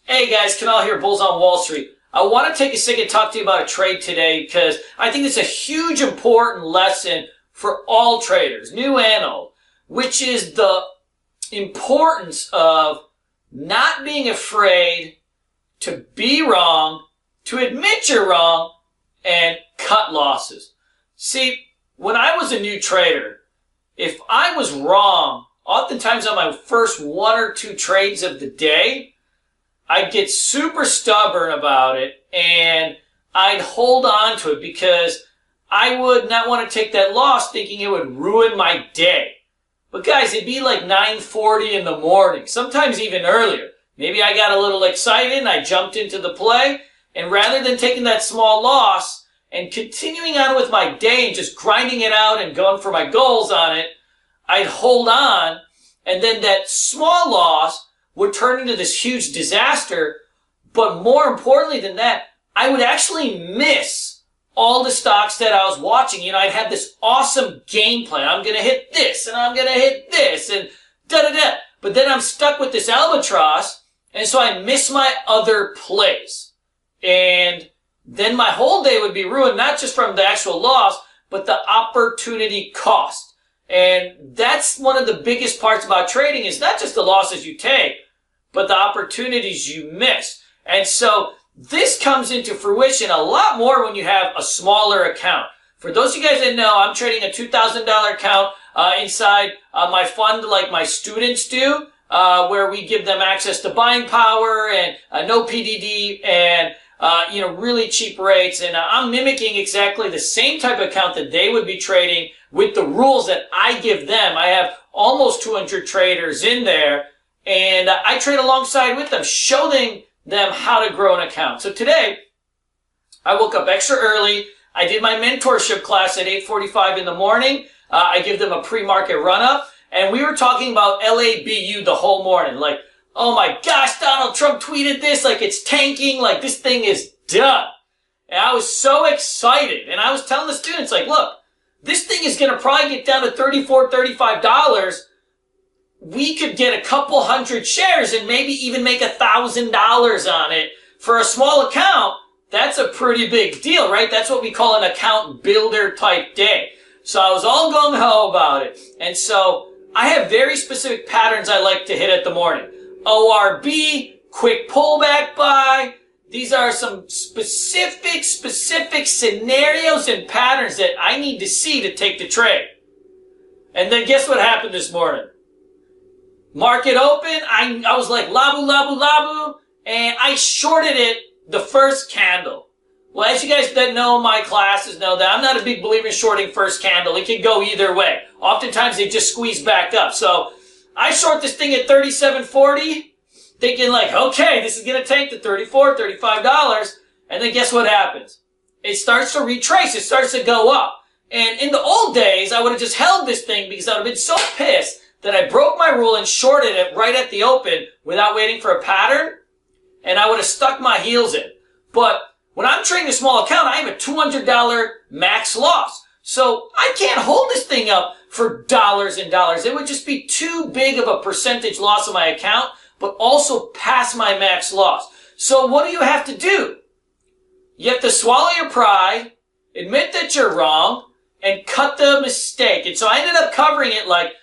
Hey guys, Kunal here, Bulls on Wall Street. I want to take a second and talk to you about a trade today because I think it's a huge important lesson for all traders, new and old, which is the importance of not being afraid to be wrong, to admit you're wrong, and cut losses. See, when I was a new trader, if I was wrong, oftentimes on my first one or two trades of the day, I'd get super stubborn about it and I'd hold on to it because I would not want to take that loss thinking it would ruin my day. But guys, it'd be like 9:40 in the morning, sometimes even earlier. Maybe I got a little excited and I jumped into the play, and rather than taking that small loss and continuing on with my day and just grinding it out and going for my goals on it, I'd hold on, and then that small loss would turn into this huge disaster. But more importantly than that, I would actually miss all the stocks that I was watching. You know, I'd have this awesome game plan. I'm going to hit this and I'm going to hit this and da-da-da. But then I'm stuck with this albatross, and so I miss my other plays. And then my whole day would be ruined, not just from the actual loss, but the opportunity cost. And that's one of the biggest parts about trading, is not just the losses you take, but the opportunities you miss. And so this comes into fruition a lot more when you have a smaller account. For those of you guys that know, I'm trading a $2,000 account inside my fund like my students do, where we give them access to buying power and no PDD and really cheap rates. And I'm mimicking exactly the same type of account that they would be trading with the rules that I give them. I have almost 200 traders in there, and I trade alongside with them, showing them how to grow an account. So today, I woke up extra early. I did my mentorship class at 8:45 in the morning. I give them a pre-market run-up, and we were talking about LABU the whole morning. Like, oh my gosh, Donald Trump tweeted this, like it's tanking, like this thing is done. And I was so excited, and I was telling the students, like, look, this thing is going to probably get down to $34, $35. We could get a couple hundred shares and maybe even make $1,000 on it. For a small account, that's a pretty big deal, right? That's what we call an account builder type day. So I was all gung-ho about it. And so I have very specific patterns I like to hit at the morning. ORB, quick pullback buy. These are some specific scenarios and patterns that I need to see to take the trade. And then guess what happened this morning? Market open, I was like, LABU, and I shorted it the first candle. Well, as you guys that know my classes know that I'm not a big believer in shorting first candle. It can go either way. Oftentimes they just squeeze back up. So I short this thing at $37.40, thinking like, okay, this is going to tank to $34, $35. And then guess what happens? It starts to retrace. It starts to go up. And in the old days, I would have just held this thing because I would have been so pissed that I broke my rule and shorted it right at the open without waiting for a pattern, and I would have stuck my heels in. But when I'm trading a small account, I have a $200 max loss. So I can't hold this thing up for dollars and dollars. It would just be too big of a percentage loss of my account, but also past my max loss. So what do you have to do? You have to swallow your pride, admit that you're wrong, and cut the mistake. And so I ended up covering it like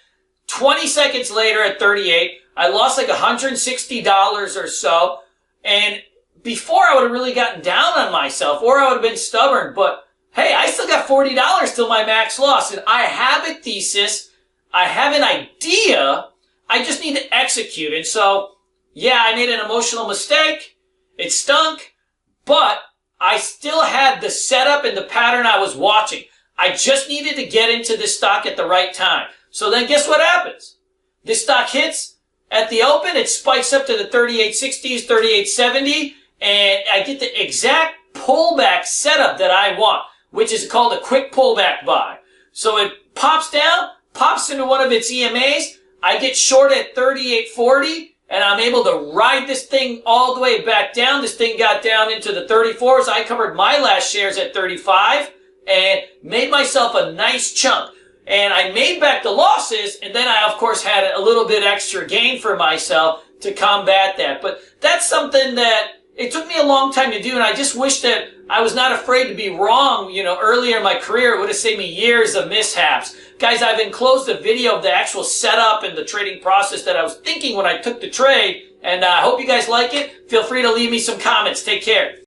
20 seconds later at 38, I lost like $160 or so. And before I would have really gotten down on myself, or I would have been stubborn. But hey, I still got $40 till my max loss. And I have a thesis. I have an idea. I just need to execute. And so, yeah, I made an emotional mistake. It stunk. But I still had the setup and the pattern I was watching. I just needed to get into this stock at the right time. So then guess what happens? This stock hits at the open, it spikes up to the 3860s, 3870, and I get the exact pullback setup that I want, which is called a quick pullback buy. So it pops down, pops into one of its EMAs, I get short at 3840, and I'm able to ride this thing all the way back down. This thing got down into the 34s. I covered my last shares at 35 and made myself a nice chunk. And I made back the losses, and then I, of course, had a little bit extra gain for myself to combat that. But that's something that it took me a long time to do, and I just wish that I was not afraid to be wrong, earlier in my career. It would have saved me years of mishaps. Guys, I've enclosed a video of the actual setup and the trading process that I was thinking when I took the trade, and I hope you guys like it. Feel free to leave me some comments. Take care.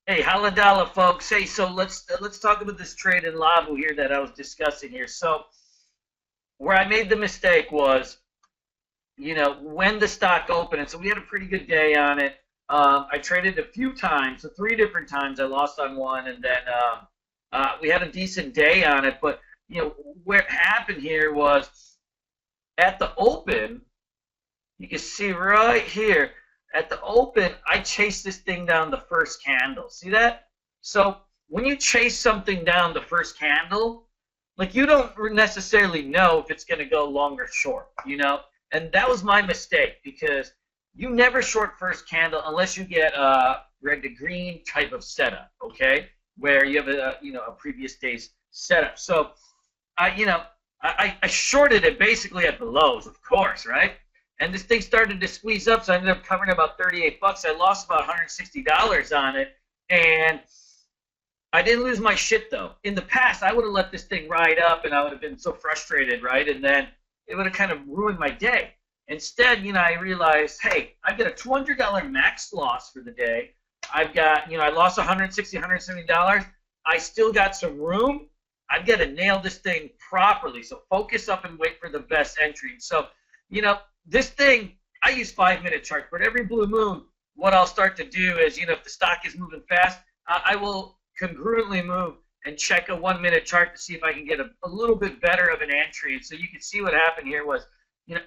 Hey, Haladala, folks. Hey, so let's talk about this trade in LABU here that I was discussing here. So where I made the mistake was, when the stock opened, and so we had a pretty good day on it. I traded a few times, so 3 different times. I lost on one, and then we had a decent day on it. But what happened here was at the open, you can see right here at the open, I chased this thing down the first candle. See that? So when you chase something down the first candle, like, you don't necessarily know if it's going to go long or short, And that was my mistake, because you never short first candle unless you get a red to green type of setup, okay, where you have a previous day's setup. So I shorted it basically at the lows, of course, right? And this thing started to squeeze up, so I ended up covering about 38 bucks. I lost about $160 on it, and I didn't lose my shit, though. In the past, I would have let this thing ride up, and I would have been so frustrated, right? And then it would have kind of ruined my day. Instead, I realized, hey, I've got a $200 max loss for the day. I've got, I lost $160, $170. I still got some room. I've got to nail this thing properly. So focus up and wait for the best entry. So, this thing, I use 5-minute charts, but every blue moon, what I'll start to do is, if the stock is moving fast, I will congruently move and check a 1-minute chart to see if I can get a little bit better of an entry. And so you can see what happened here was,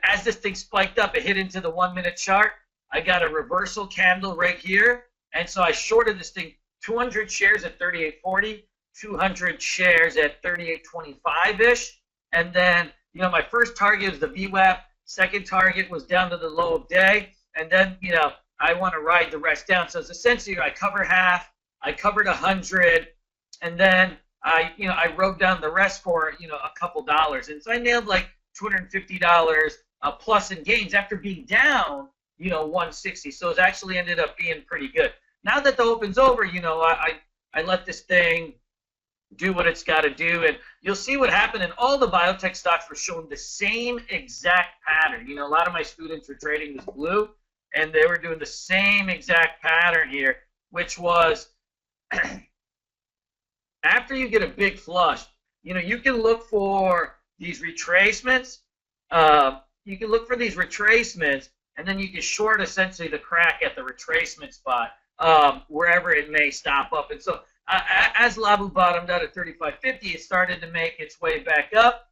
as this thing spiked up, it hit into the 1-minute chart. I got a reversal candle right here. And so I shorted this thing 200 shares at 38.40, 200 shares at 38.25-ish. And then, my first target was the VWAP. Second target was down to the low of day. And then, I want to ride the rest down. So it's essentially, I cover half. I covered 100. And then I wrote down the rest for, a couple dollars. And so I nailed like $250 plus in gains after being down, 160. So it actually ended up being pretty good. Now that the open's over, I let this thing do what it's got to do. And you'll see what happened. And all the biotech stocks were showing the same exact pattern. A lot of my students were trading this blue, and they were doing the same exact pattern here, which was after you get a big flush, you can look for these retracements. You can look for these retracements, and then you can short essentially the crack at the retracement spot, wherever it may stop up. And so as LABU bottomed out at 35.50, it started to make its way back up.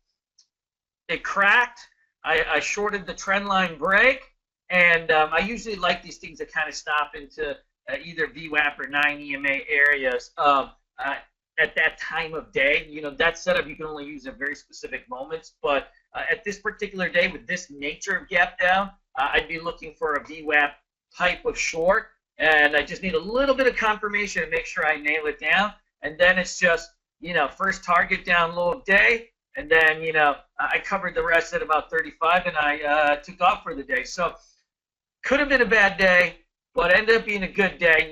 It cracked. I shorted the trend line break, and I usually like these things that kind of stop into either VWAP or 9 EMA areas at that time of day. That setup you can only use at very specific moments. But at this particular day, with this nature of gap down, I'd be looking for a VWAP type of short. And I just need a little bit of confirmation to make sure I nail it down. And then it's just, first target down low of day. And then, I covered the rest at about 35, and I took off for the day. So could have been a bad day, but ended up being a good day.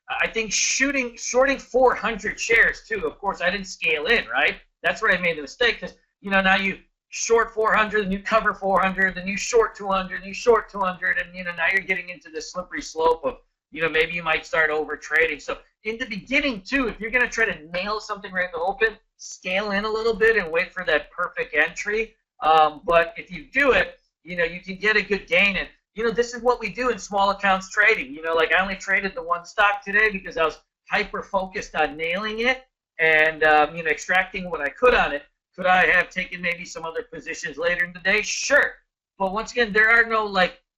I think shorting 400 shares, too. Of course, I didn't scale in, right? That's where I made the mistake, because, now you short 400, and you cover 400, then you short 200, and you short 200, and, now you're getting into this slippery slope of, maybe you might start over trading. So in the beginning, too, if you're going to try to nail something right at the open, scale in a little bit and wait for that perfect entry. But if you do it, you can get a good gain. And, this is what we do in small accounts trading. Like I only traded the one stock today because I was hyper-focused on nailing it and, extracting what I could on it. Could I have taken maybe some other positions later in the day? Sure. But once again, there are no,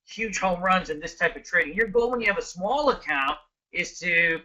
huge home runs in this type of trading. Your goal when you have a small account is to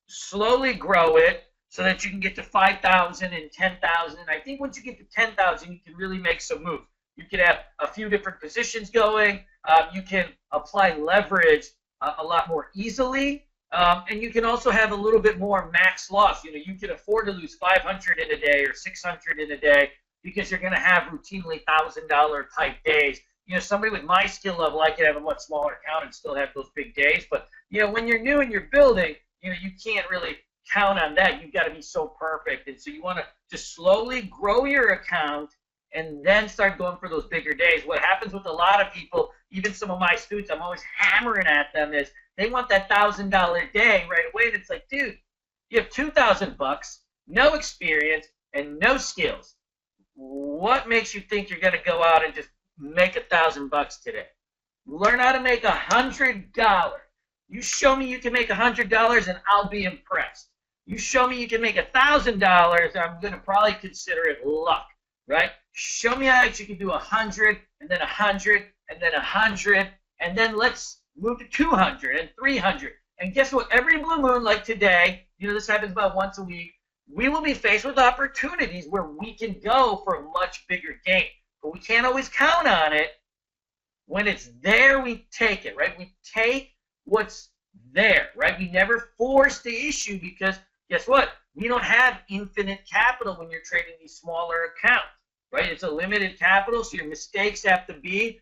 slowly grow it so that you can get to 5,000 and 10,000. I think once you get to 10,000, you can really make some moves. You can have a few different positions going. You can apply leverage a lot more easily. And you can also have a little bit more max loss. You can afford to lose 500 in a day or 600 in a day because you're going to have routinely $1,000 type days. You know, somebody with my skill level, I could have a much smaller account and still have those big days. But, you know, when you're new and you're building, you know, you can't really count on that. You've got to be so perfect. And so you want to just slowly grow your account and then start going for those bigger days. What happens with a lot of people, even some of my students, I'm always hammering at them, is they want that $1,000 day right away. And it's like, dude, you have $2,000, no experience, and no skills. What makes you think you're going to go out and just make $1,000 today? Learn how to make $100. You show me you can make $100 and I'll be impressed. You show me you can make $1,000, I'm going to probably consider it luck, right? Show me how you can do 100 and then 100 and then 100 and then let's move to 200 and 300. And guess what? Every blue moon like today, you know, this happens about once a week, we will be faced with opportunities where we can go for a much bigger gain. But we can't always count on it. When it's there, we take it, right? We take what's there, right? We never force the issue because guess what? We don't have infinite capital when you're trading these smaller accounts, right? It's a limited capital, so your mistakes have to be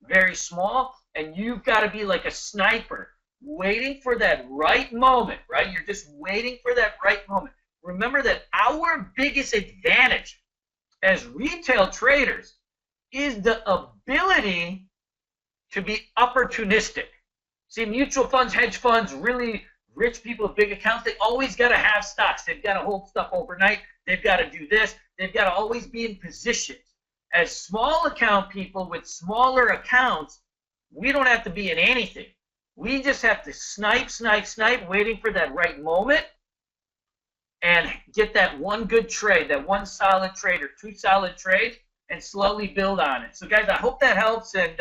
very small, and you've got to be like a sniper, waiting for that right moment, right? You're just waiting for that right moment. Remember that our biggest advantage as retail traders is the ability to be opportunistic. See, mutual funds, hedge funds, really rich people with big accounts, they always got to have stocks. They've got to hold stuff overnight. They've got to do this. They've got to always be in positions. As small account people with smaller accounts, we don't have to be in anything. We just have to snipe, waiting for that right moment and get that one good trade, that one solid trade or two solid trades, and slowly build on it. So, guys, I hope that helps, and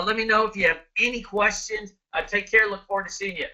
let me know if you have any questions. Take care. Look forward to seeing you.